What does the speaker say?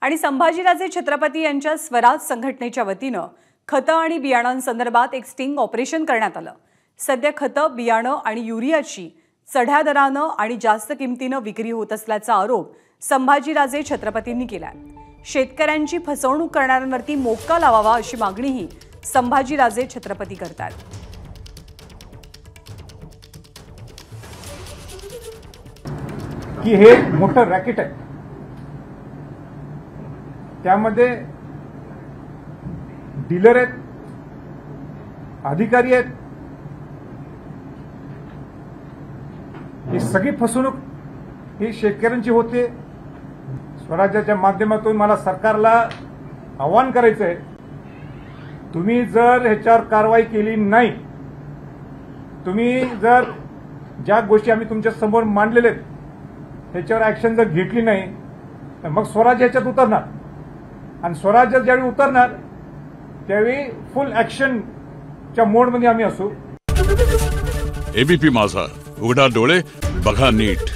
आणि संभाजीराजे छत्रपती यांच्या स्वराज संघटनेच्या वतीनं खतं आणि बियाणांसंदर्भात एक स्टिंग ऑपरेशन करण्यात आलं। सध्या खतं, बियाणं आणि युरियाची चढ्या दरानं आणि जास्त किमतीनं विक्री होत असल्याचा आरोप संभाजीराजे छत्रपतींनी केलाय। शेतकऱ्यांची फसवणूक करणाऱ्यांवरती मोक्का लावावा अशी मागणीही संभाजीराजे छत्रपती करतात। की हे मोठं रॅकेट आहे, त्यामध्ये डीलर आहेत, अधिकारी आहेत, ही सगळी फसवणूक ही शेतकऱ्यांची होते। स्वराज्याच्या माध्यमातून मला सरकारला आवाहन करायचं आहे, तुम्ही जर ह्याच्यावर कारवाई केली नाही, तुम्ही जर ज्या गोष्टी आम्ही तुमच्या समोर मांडलेल्या आहेत त्याच्यावर ऍक्शन जर घेतली नाही तर मग स्वराज ह्याच्यात उतरणार, आणि स्वराज्यात ज्यावेळी उतरणार त्यावेळी फुल ऍक्शनच्या मोडमध्ये आम्ही असू। एबीपी माझा, उघडा डोळे बघा नीट।